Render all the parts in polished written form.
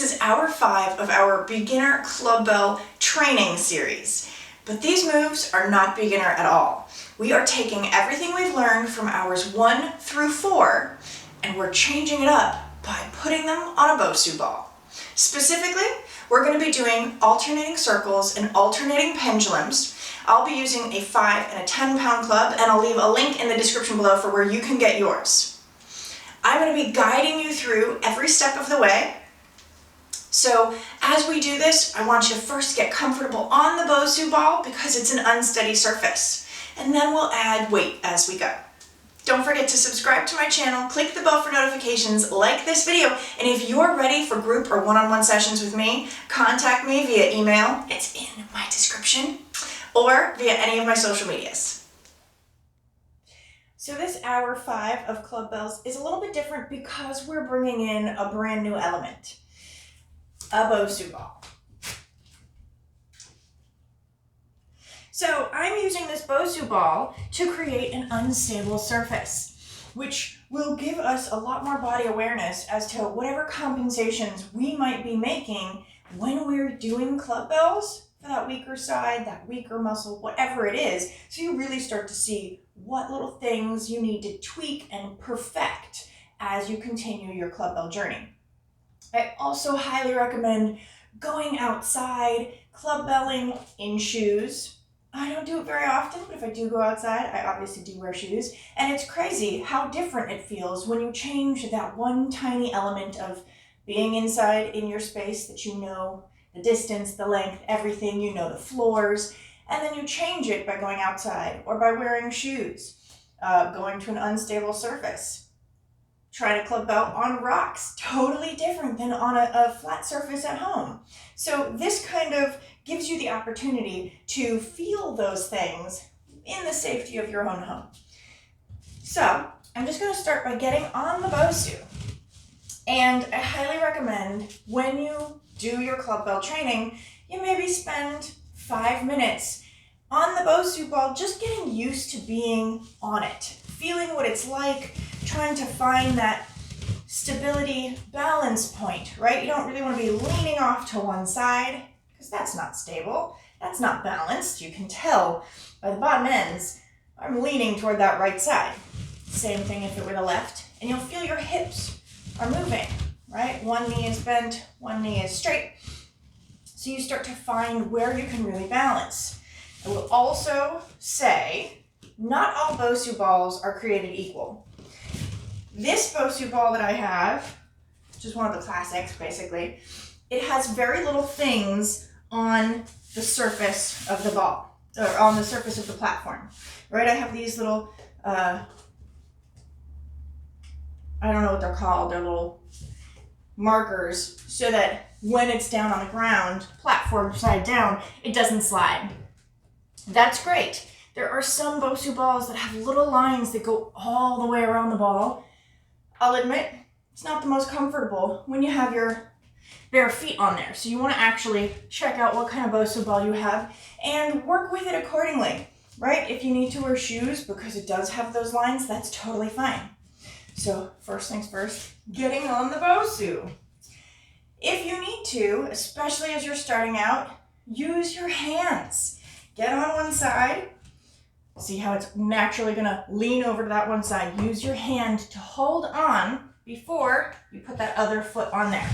is hour 5 of our Beginner Clubbell training series. But these moves are not beginner at all. We are taking everything we've learned from hours 1 through 4 and we're changing it up by putting them on a BOSU ball. Specifically, we're going to be doing alternating circles and alternating pendulums. I'll be using a 5 and a 10-pound club, and I'll leave a link in the description below for where you can get yours. I'm going to be guiding you through every step of the way. So as we do this, I want you to first get comfortable on the BOSU ball because it's an unsteady surface, and then we'll add weight as we go. Don't forget to subscribe to my channel, click the bell for notifications, like this video, and if you're ready for group or one-on-one sessions with me, contact me via email, it's in my description, or via any of my social medias. So this hour 5 of Clubbells is a little bit different because we're bringing in a brand new element, a BOSU ball. So I'm using this BOSU ball to create an unstable surface, which will give us a lot more body awareness as to whatever compensations we might be making when we're doing clubbells for that weaker side, that weaker muscle, whatever it is. So you really start to see what little things you need to tweak and perfect as you continue your clubbell journey. I also highly recommend going outside, clubbelling in shoes. I don't do it very often, but if I do go outside, I obviously do wear shoes. And it's crazy how different it feels when you change that one tiny element of being inside in your space that you know the distance, the length, everything, you know the floors, and then you change it by going outside or by wearing shoes, going to an unstable surface. Trying to clubbell on rocks, totally different than on a flat surface at home. So this kind of gives you the opportunity to feel those things in the safety of your own home. So I'm just going to start by getting on the BOSU. And I highly recommend when you do your clubbell training, you maybe spend 5 minutes on the BOSU ball, just getting used to being on it, feeling what it's like, trying to find that stability balance point, right? You don't really want to be leaning off to one side because that's not stable. That's not balanced. You can tell by the bottom ends, I'm leaning toward that right side. Same thing if it were the left. And you'll feel your hips are moving, right? One knee is bent, one knee is straight. So you start to find where you can really balance. I will also say, not all BOSU balls are created equal. This BOSU ball that I have, which is one of the classics basically, it has very little things on the surface of the ball, or on the surface of the platform, right? I have these little, I don't know what they're called, they're little markers, so that when it's down on the ground, platform side down, it doesn't slide. That's great. There are some BOSU balls that have little lines that go all the way around the ball. I'll admit, it's not the most comfortable when you have your bare feet on there. So you want to actually check out what kind of BOSU ball you have and work with it accordingly, right? If you need to wear shoes because it does have those lines, that's totally fine. So first things first, getting on the BOSU. If you need to, especially as you're starting out, use your hands. Get on one side. See how it's naturally going to lean over to that one side. Use your hand to hold on before you put that other foot on there.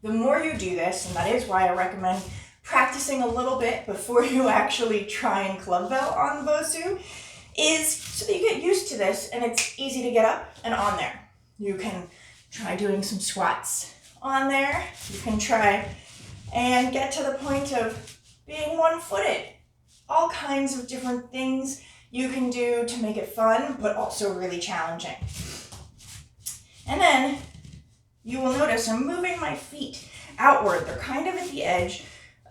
The more you do this, and that is why I recommend practicing a little bit before you actually try and clubbell on the BOSU, is so that you get used to this and it's easy to get up and on there. You can try doing some squats on there. You can try and get to the point of being one-footed. All kinds of different things you can do to make it fun, but also really challenging. And then you will notice I'm moving my feet outward. They're kind of at the edge,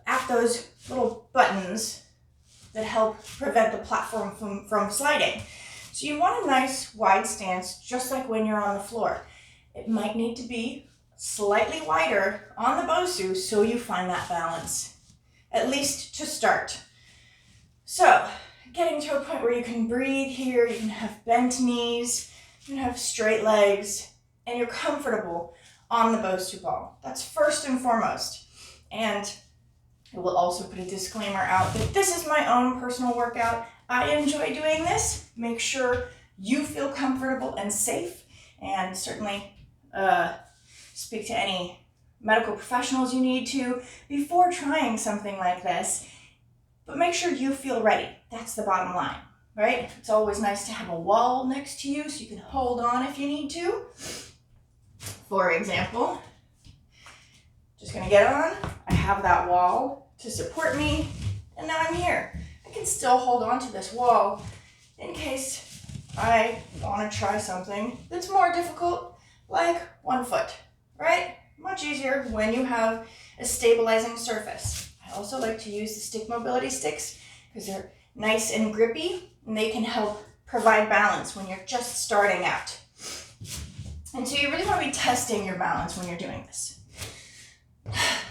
at those little buttons that help prevent the platform from sliding. So you want a nice wide stance, just like when you're on the floor. It might need to be slightly wider on the BOSU so you find that balance, at least to start. So, getting to a point where you can breathe here, you can have bent knees, you can have straight legs, and you're comfortable on the BOSU ball. That's first and foremost. And I will also put a disclaimer out that this is my own personal workout. I enjoy doing this. Make sure you feel comfortable and safe, and certainly speak to any medical professionals you need to before trying something like this. But make sure you feel ready. That's the bottom line, right? It's always nice to have a wall next to you so you can hold on if you need to. For example, just gonna get on. I have that wall to support me, and now I'm here. I can still hold on to this wall in case I want to try something that's more difficult, like 1 foot, right? Much easier when you have a stabilizing surface. I also like to use the stick mobility sticks because they're nice and grippy, and they can help provide balance when you're just starting out. And so you really want to be testing your balance when you're doing this.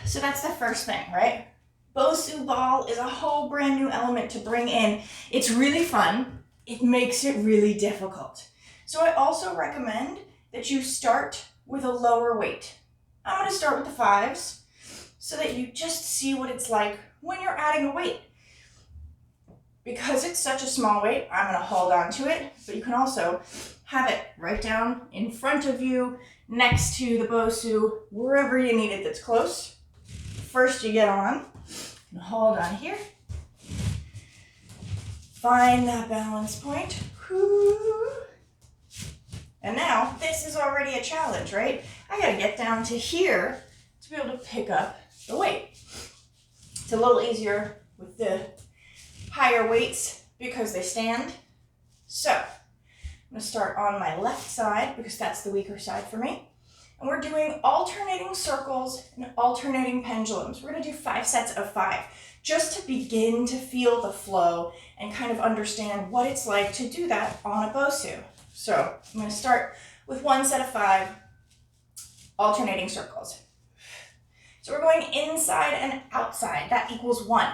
So that's the first thing, right? BOSU ball is a whole brand new element to bring in. It's really fun. It makes it really difficult. So I also recommend that you start with a lower weight. I'm going to start with the 5s so that you just see what it's like when you're adding a weight. Because it's such a small weight, I'm going to hold on to it, but you can also have it right down in front of you, next to the BOSU, wherever you need it that's close. First you get on, and hold on here. Find that balance point. And now, this is already a challenge, right? I gotta get down to here to be able to pick up the weight. It's a little easier with the higher weights because they stand. So, I'm gonna start on my left side because that's the weaker side for me. And we're doing alternating circles and alternating pendulums. We're gonna do 5 sets of 5, just to begin to feel the flow and kind of understand what it's like to do that on a BOSU. So I'm gonna start with 1 set of 5 alternating circles. So we're going inside and outside, that equals 1.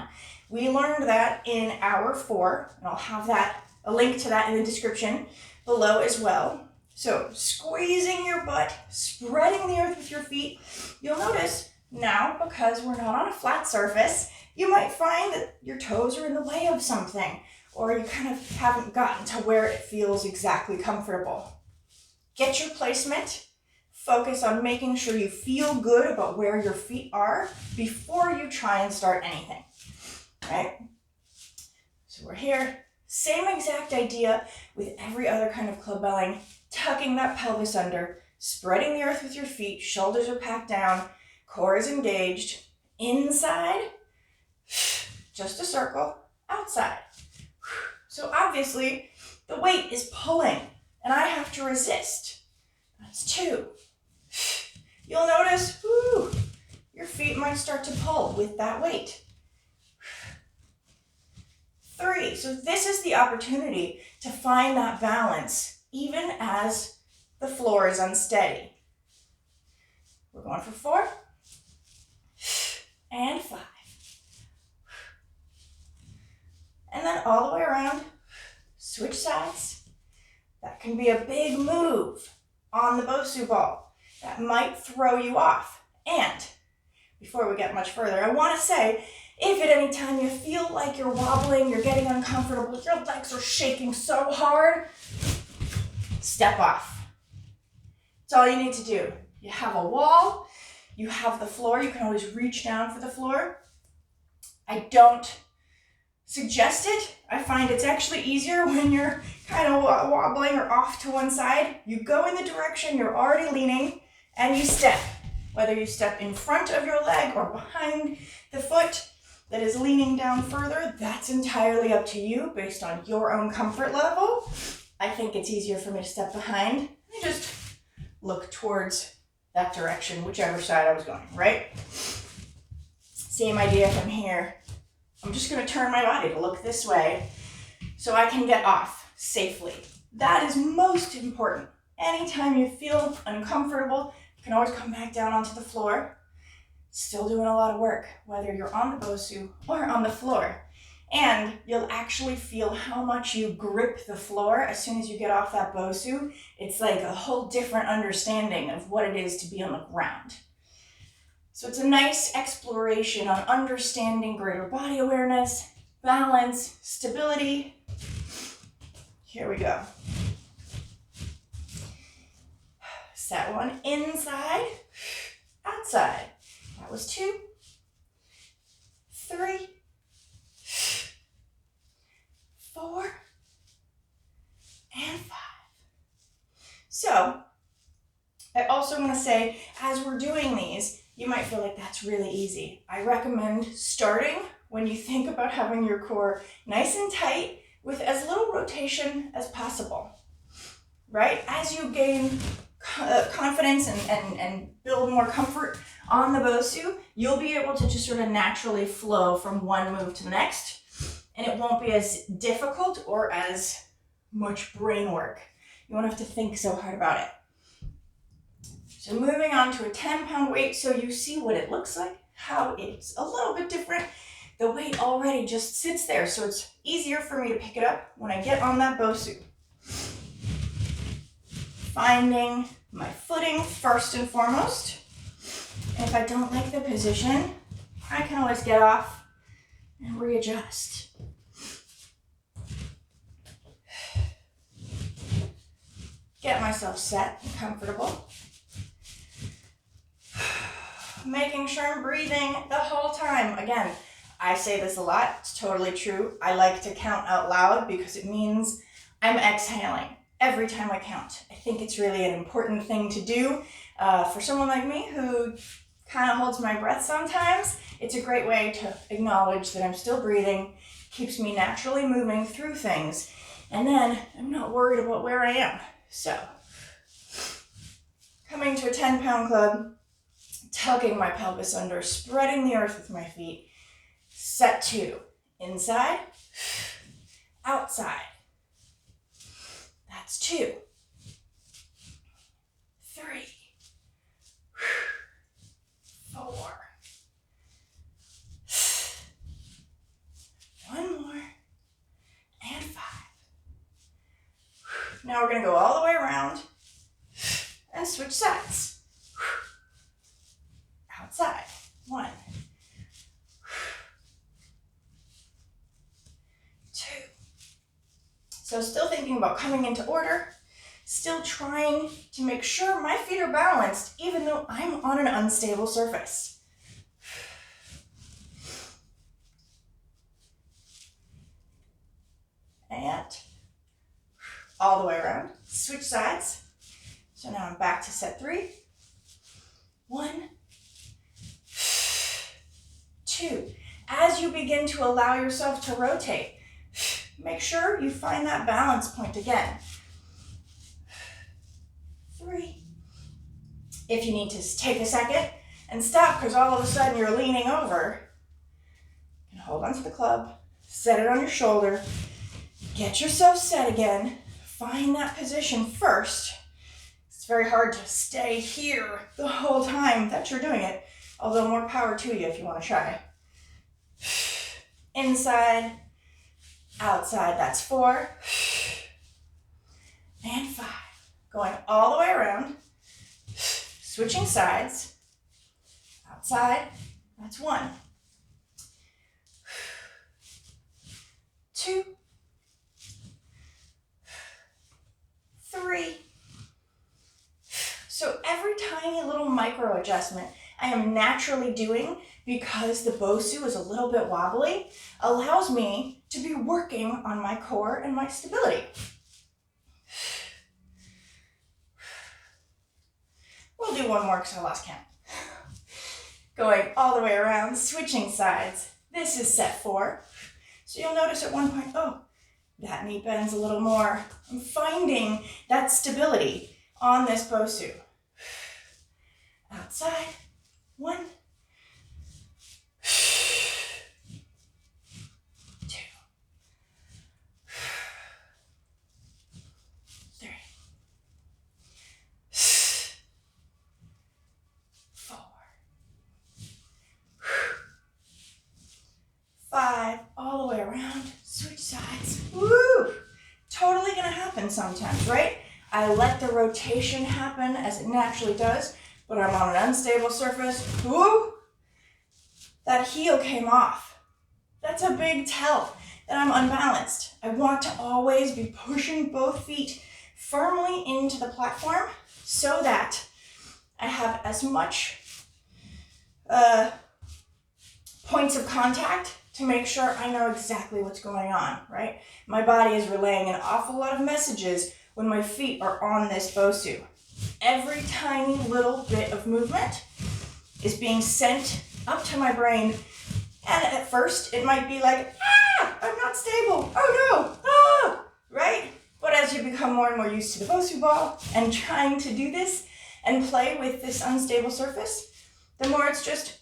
We learned that in hour 4, and I'll have a link to that in the description below as well. So squeezing your butt, spreading the earth with your feet. You'll notice now, because we're not on a flat surface, you might find that your toes are in the way of something, or you kind of haven't gotten to where it feels exactly comfortable. Get your placement. Focus on making sure you feel good about where your feet are before you try and start anything, right? So we're here. Same exact idea with every other kind of clubbelling. Tucking that pelvis under, spreading the earth with your feet, shoulders are packed down, core is engaged. Inside, just a circle. Outside. So obviously, the weight is pulling, and I have to resist. That's 2. You'll notice, your feet might start to pull with that weight. 3, so this is the opportunity to find that balance even as the floor is unsteady. We're going for 4 and 5. And then all the way around, switch sides. That can be a big move on the BOSU ball. That might throw you off. And before we get much further, I want to say, if at any time you feel like you're wobbling, you're getting uncomfortable, your legs are shaking so hard, step off. That's all you need to do. You have a wall, you have the floor, you can always reach down for the floor. I don't suggest it. I find it's actually easier when you're kind of wobbling or off to one side. You go in the direction you're already leaning and you step. Whether you step in front of your leg or behind the foot that is leaning down further, that's entirely up to you based on your own comfort level. I think it's easier for me to step behind and just look towards that direction, whichever side I was going, right? Same idea from here. I'm just going to turn my body to look this way so I can get off safely. That is most important. Anytime you feel uncomfortable, you can always come back down onto the floor. Still doing a lot of work, whether you're on the BOSU or on the floor. And you'll actually feel how much you grip the floor as soon as you get off that BOSU. It's like a whole different understanding of what it is to be on the ground. So it's a nice exploration on understanding greater body awareness, balance, stability. Here we go. Set one inside, outside. That was 2, 3, 4, and 5. So, I also want to say, as we're doing these, you might feel like that's really easy. I recommend starting when you think about having your core nice and tight with as little rotation as possible, right? As you gain confidence and build more comfort on the BOSU, you'll be able to just sort of naturally flow from one move to the next, and it won't be as difficult or as much brain work. You won't have to think so hard about it. So moving on to a 10-pound weight, so you see what it looks like, how it's a little bit different. The weight already just sits there, so it's easier for me to pick it up when I get on that BOSU. Finding my footing first and foremost. And if I don't like the position, I can always get off and readjust. Get myself set and comfortable. Making sure I'm breathing the whole time. Again, I say this a lot, it's totally true. I like to count out loud because it means I'm exhaling every time I count. I think it's really an important thing to do. For someone like me who kind of holds my breath sometimes, it's a great way to acknowledge that I'm still breathing, keeps me naturally moving through things, and then I'm not worried about where I am. So, coming to a 10-pound club, tucking my pelvis under, spreading the earth with my feet. Set 2, inside, outside. That's 2, 3, 4. 1 more, and 5. Now we're going to go all the way around and switch sides. Outside. 1, 2. So still thinking about coming into order, still trying to make sure my feet are balanced even though I'm on an unstable surface. And all the way around. Switch sides. So now I'm back to set 3. 1, 2. As you begin to allow yourself to rotate, make sure you find that balance point again. 3. If you need to take a second and stop because all of a sudden you're leaning over, you can hold onto the club, set it on your shoulder, get yourself set again, find that position first. It's very hard to stay here the whole time that you're doing it, although more power to you if you want to try. Inside, outside, that's 4, and 5. Going all the way around, switching sides, outside, that's 1, 2, 3. So every tiny little micro adjustment I am naturally doing because the BOSU is a little bit wobbly allows me to be working on my core and my stability. We'll do one more because I lost count. Going all the way around, switching sides. This is set 4. So you'll notice at one point, oh, that knee bends a little more. I'm finding that stability on this BOSU. Outside, 1, 2, 3, 4, 5, all the way around. even sometimes, right? I let the rotation happen as it naturally does, but I'm on an unstable surface. Whoo! That heel came off. That's a big tell that I'm unbalanced. I want to always be pushing both feet firmly into the platform so that I have as much points of contact to make sure I know exactly what's going on, right? My body is relaying an awful lot of messages when my feet are on this BOSU. Every tiny little bit of movement is being sent up to my brain, and at first it might be like, I'm not stable, oh no, right? But as you become more and more used to the BOSU ball and trying to do this and play with this unstable surface, the more it's just,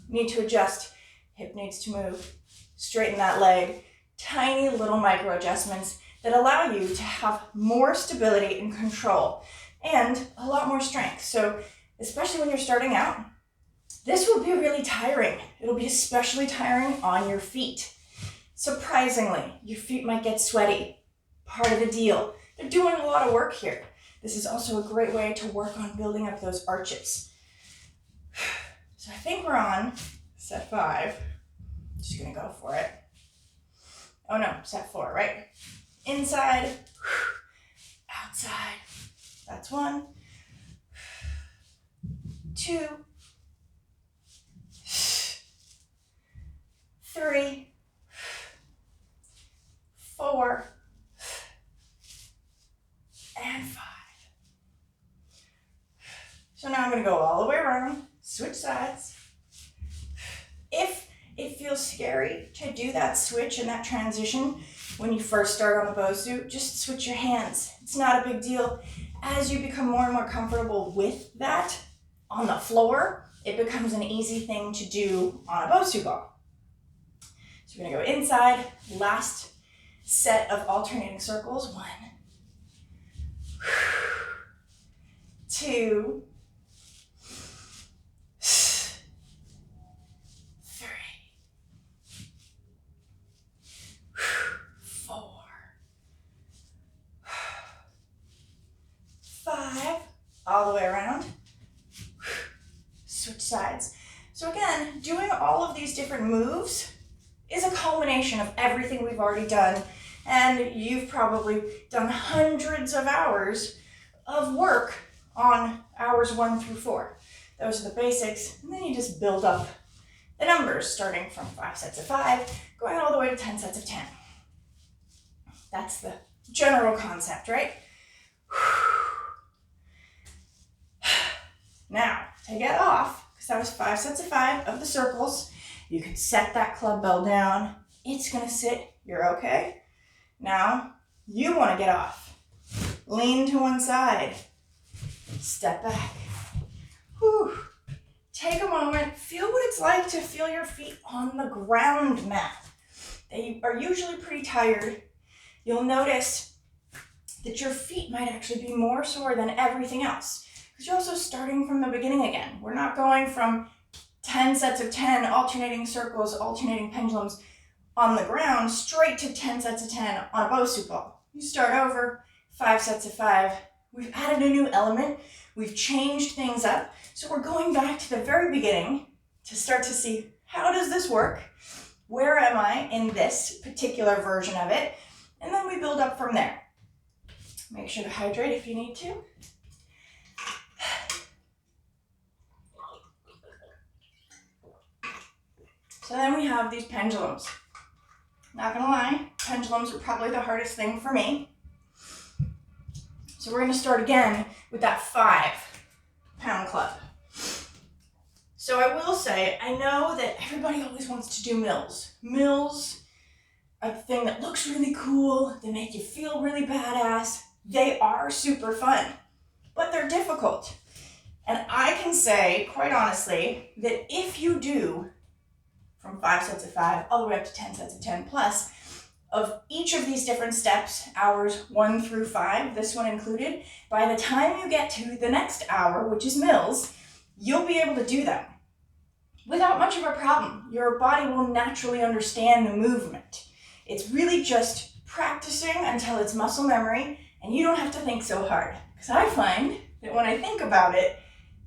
need to adjust, hip needs to move, straighten that leg, tiny little micro adjustments that allow you to have more stability and control and a lot more strength. So especially when you're starting out, this will be really tiring. It'll be especially tiring on your feet. Surprisingly, your feet might get sweaty. Part of the deal. They're doing a lot of work here. This is also a great way to work on building up those arches. So I think we're on set 5. Just gonna go for it. Oh no, set 4, right? Inside, outside. That's 1, 2, 3, 4, and 5. So now I'm going to go all the way around, switch sides. If it feels scary to do that switch and that transition when you first start on the BOSU, just switch your hands. It's not a big deal. As you become more and more comfortable with that on the floor, it becomes an easy thing to do on a BOSU ball. So we're going to go inside, last set of alternating circles. 1, 2, 3, 4, 5, all the way around. Switch sides. So again, doing all of these different moves is a culmination of everything we've already done, and you've probably done hundreds of hours of work on hours 1 through 4. Those are the basics, and then you just build up the numbers, starting from 5 sets of 5, going all the way to 10 sets of 10. That's the general concept, right? Now, to get off, because that was 5 sets of 5 of the circles, you can set that club bell down. It's gonna sit, you're okay. Now, you wanna get off. Lean to one side. Step back. Whew. Take a moment, feel what it's like to feel your feet on the ground mat. They are usually pretty tired. You'll notice that your feet might actually be more sore than everything else, because you're also starting from the beginning again. We're not going from 10 sets of 10 alternating circles, alternating pendulums on the ground, straight to 10 sets of 10 on a BOSU ball. You start over, 5 sets of 5. We've added a new element. We've changed things up. So we're going back to the very beginning to start to see, how does this work? Where am I in this particular version of it? And then we build up from there. Make sure to hydrate if you need to. So then we have these pendulums. Not gonna lie, pendulums are probably the hardest thing for me. So we're gonna start again with that 5-pound club. So I will say, I know that everybody always wants to do mills. Mills are the thing that looks really cool, they make you feel really badass. They are super fun, but they're difficult. And I can say, quite honestly, that if you do from 5 sets of 5 all the way up to 10 sets of 10 plus of each of these different steps, hours 1 through 5, this one included, by the time you get to the next hour, which is mills, you'll be able to do them without much of a problem. Your body will naturally understand the movement. It's really just practicing until it's muscle memory And you don't have to think so hard. Because I find that when I think about it,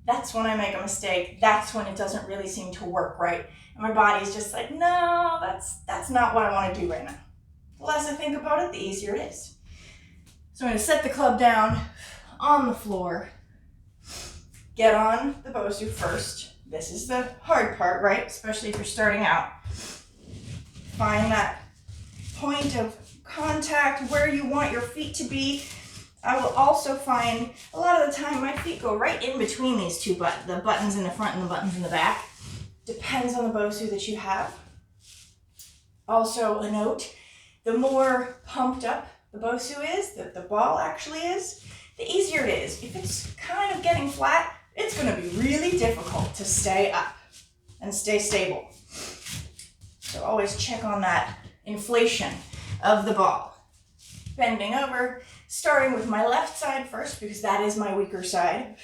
that's when I make a mistake. That's when it doesn't really seem to work right. And my body's just like, no, that's not what I want to do right now. The less I think about it, the easier it is. So I'm going to set the club down on the floor. Get on the BOSU first. This is the hard part, right? Especially if you're starting out. Find that point of contact where you want your feet to be. I will also find a lot of the time my feet go right in between these two buttons, the buttons in the front and the buttons in the back. Depends on the BOSU that you have. Also a note, the more pumped up the BOSU is, that the ball actually is, the easier it is. If it's kind of getting flat, it's going to be really difficult to stay up and stay stable. So always check on that inflation of the ball. Bending over, starting with my left side first because that is my weaker side.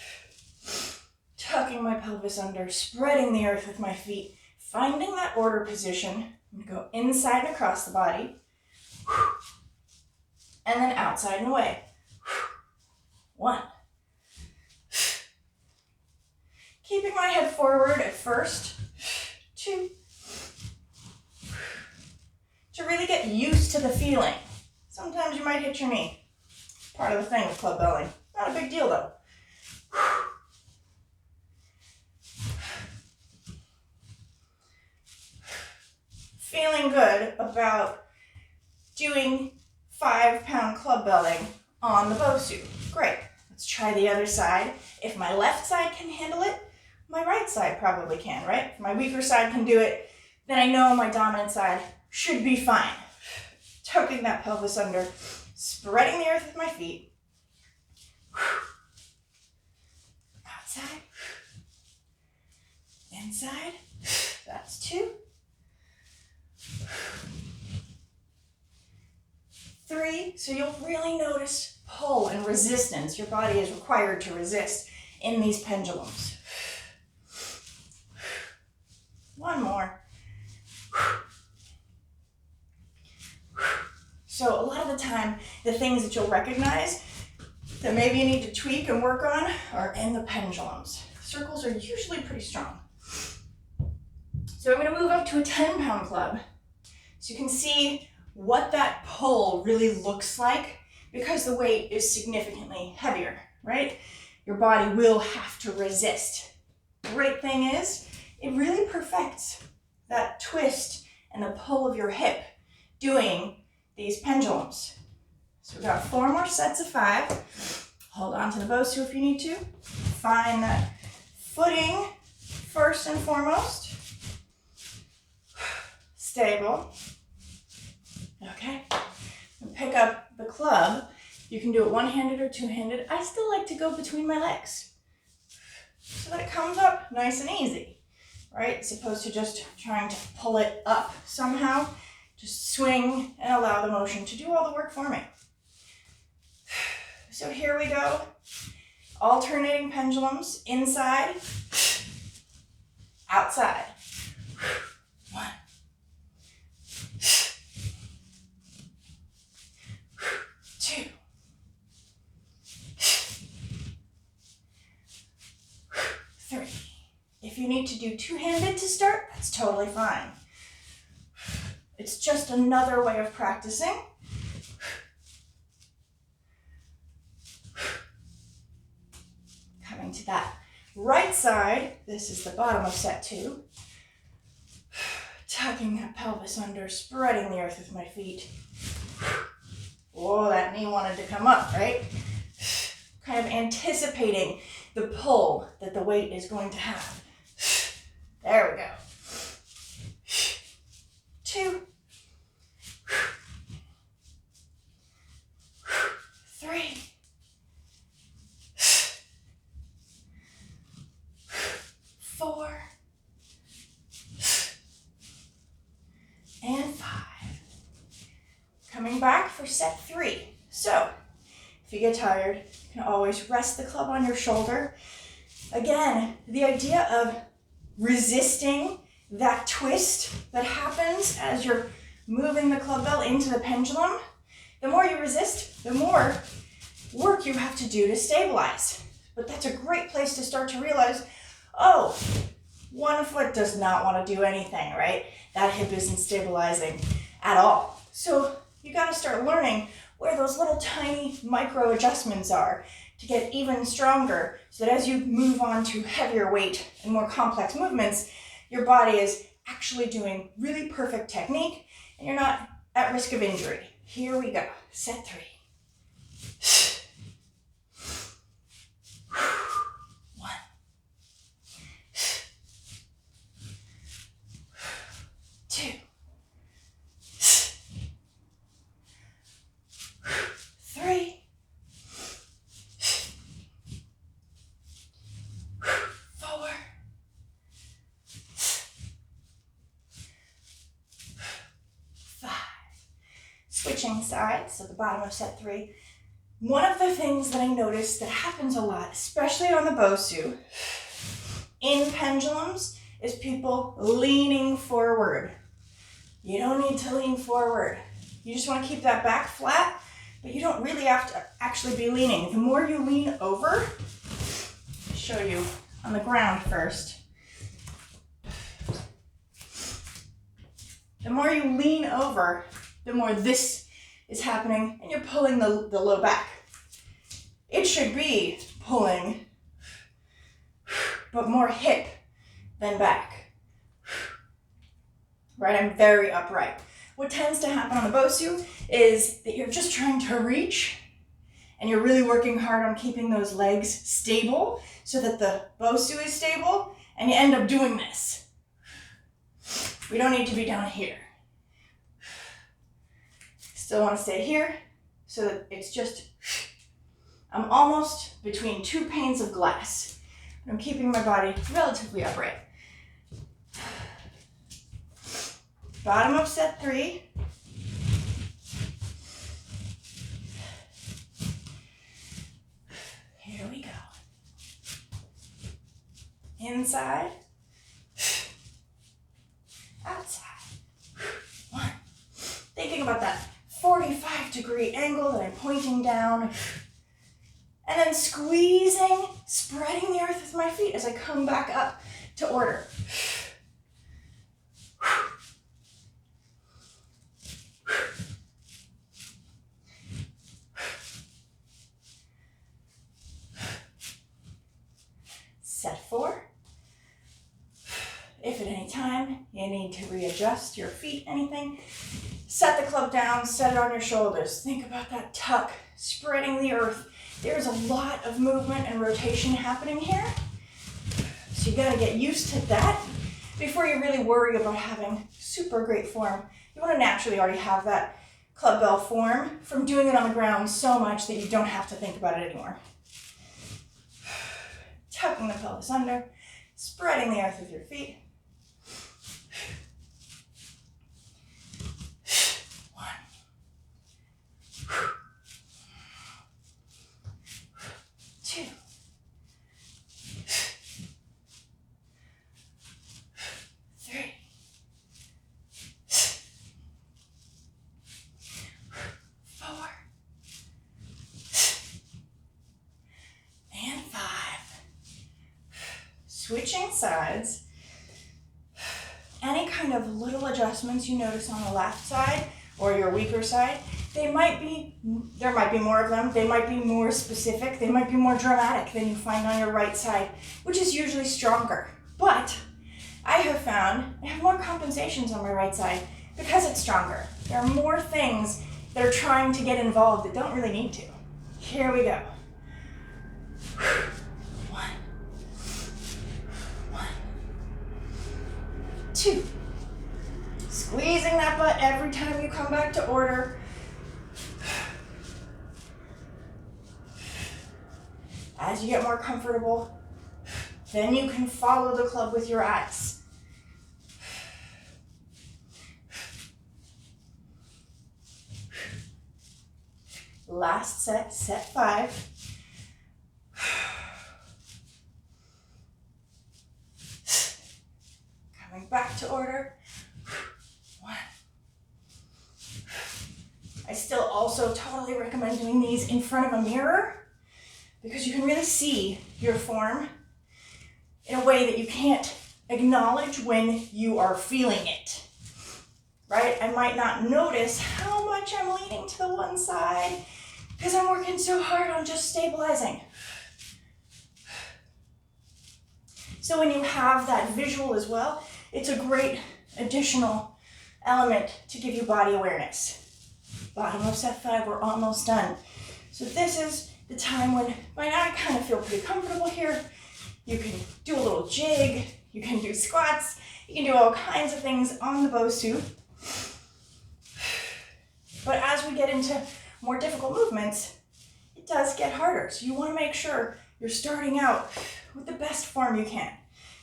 Tucking my pelvis under, spreading the earth with my feet, finding that order position. I'm going to go inside and across the body. And then outside and away. 1. Keeping my head forward at first. 2. To really get used to the feeling. Sometimes you might hit your knee. Part of the thing with club belling. Not a big deal though. Feeling good about doing 5-pound club belling on the BOSU. Great. Let's try the other side. If my left side can handle it, my right side probably can, right? If my weaker side can do it, then I know my dominant side should be fine. Tucking that pelvis under, spreading the earth with my feet. Outside. Inside. That's 2. 3, so you'll really notice pull and resistance. Your body is required to resist in these pendulums. 1 more. So a lot of the time, the things that you'll recognize that maybe you need to tweak and work on are in the pendulums. Circles are usually pretty strong. So I'm going to move up to a 10-pound club so you can see what that pull really looks like because the weight is significantly heavier, right? Your body will have to resist. Great thing is, it really perfects that twist and the pull of your hip doing these pendulums. So we've got 4 more sets of 5. Hold on to the BOSU if you need to. Find that footing first and foremost. Stable. Okay. And pick up the club. You can do it one-handed or two-handed. I still like to go between my legs so that it comes up nice and easy, right? As opposed to just trying to pull it up somehow. Just swing and allow the motion to do all the work for me. So here we go. Alternating pendulums, inside, outside. 1. 2. 3. If you need to do two-handed to start, that's totally fine. It's just another way of practicing. Coming to that right side, this is the bottom of set 2. Tucking that pelvis under, spreading the earth with my feet. Whoa, that knee wanted to come up, right? Kind of anticipating the pull that the weight is going to have. There we go. 2. 3. 4. And 5. Coming back for set 3. So, if you get tired, you can always rest the club on your shoulder. Again, the idea of resisting that twist that happens as you're moving the club bell into the pendulum, the more you resist, the more work you have to do to stabilize. But that's a great place to start to realize, oh, one foot does not want to do anything, right? That hip isn't stabilizing at all. So you got to start learning where those little tiny micro adjustments are to get even stronger, so that as you move on to heavier weight and more complex movements, your body is actually doing really perfect technique and you're not at risk of injury. Here we go. Set 3. 1. 2. 3. 4. 5. Switching sides, so the bottom of set 3. One of the things that I noticed that happens a lot, especially on the BOSU, in pendulums, is people leaning forward. You don't need to lean forward. You just want to keep that back flat, but you don't really have to actually be leaning. The more you lean over, I'll show you on the ground first. The more you lean over, the more this is happening, and you're pulling the low back. It should be pulling, but more hip than back. Right, I'm very upright. What tends to happen on the BOSU is that you're just trying to reach, and you're really working hard on keeping those legs stable so that the BOSU is stable, and you end up doing this. We don't need to be down here. Still want to stay here so that it's just, I'm almost between two panes of glass. I'm keeping my body relatively upright. Bottom of set 3. Here we go. Inside. Outside. 1. Thinking about that 45-degree angle that I'm pointing down. And then squeezing, spreading the earth with my feet as I come back up to order. Set 4. If at any time you need to readjust your feet, anything, set the club down, set it on your shoulders. Think about that tuck, spreading the earth. There's a lot of movement and rotation happening here. So you gotta get used to that before you really worry about having super great form. You wanna naturally already have that club bell form from doing it on the ground so much that you don't have to think about it anymore. Tucking the pelvis under, spreading the earth with your feet. 1. 2. 3. 4. And 5. Switching sides. Any kind of little adjustments you notice on the left side or your weaker side, there might be more of them, they might be more specific, they might be more dramatic than you find on your right side, which is usually stronger. But I have found I have more compensations on my right side because it's stronger. There are more things that are trying to get involved that don't really need to. Here we go. 1. 2. Squeezing that butt every time you come back to order. As you get more comfortable, then you can follow the club with your eyes. Last set, set 5. Coming back to order. 1. I still Also totally recommend doing these in front of a mirror because you can really see your form in a way that you can't acknowledge when you are feeling it, right? I might not notice how much I'm leaning to the one side because I'm working so hard on just stabilizing. So when you have that visual as well, it's a great additional element to give you body awareness. Bottom of set 5, we're almost done. So this is the time when, by now I kind of feel pretty comfortable here. You can do a little jig, you can do squats, you can do all kinds of things on the BOSU. But as we get into more difficult movements, it does get harder. So you want to make sure you're starting out with the best form you can.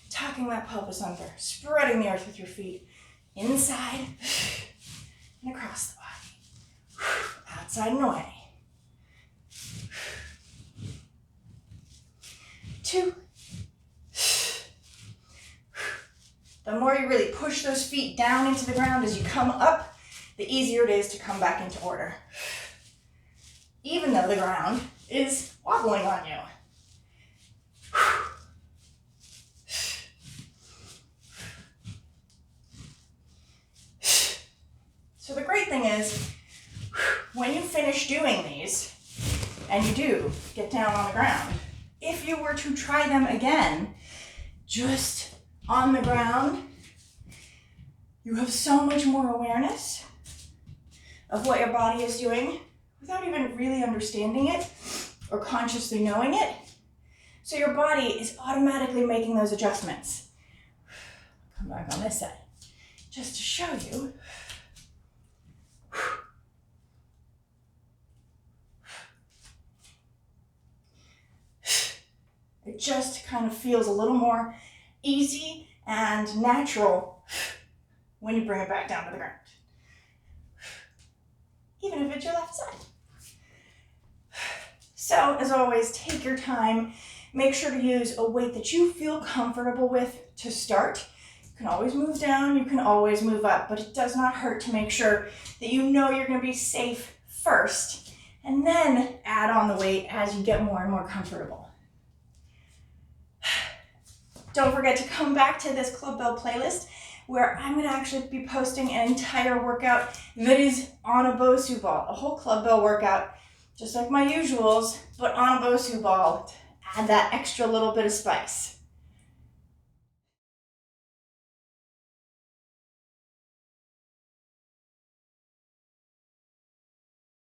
Tucking that pelvis under, spreading the earth with your feet, inside and across the body, outside and away. 2. The more you really push those feet down into the ground as you come up, the easier it is to come back into order. Even though the ground is wobbling on you. So the great thing is, when you finish doing these, and you do get down on the ground, if you were to try them again, just on the ground, you have so much more awareness of what your body is doing without even really understanding it or consciously knowing it. So your body is automatically making those adjustments. Come back on this side, just to show you. It just kind of feels a little more easy and natural when you bring it back down to the ground. Even if it's your left side. So, as always, take your time. Make sure to use a weight that you feel comfortable with to start. You can always move down, you can always move up, but it does not hurt to make sure that you know you're going to be safe first, and then add on the weight as you get more and more comfortable. Don't forget to come back to this Clubbell playlist where I'm going to actually be posting an entire workout that is on a BOSU ball, a whole Clubbell workout, just like my usuals, but on a BOSU ball to add that extra little bit of spice.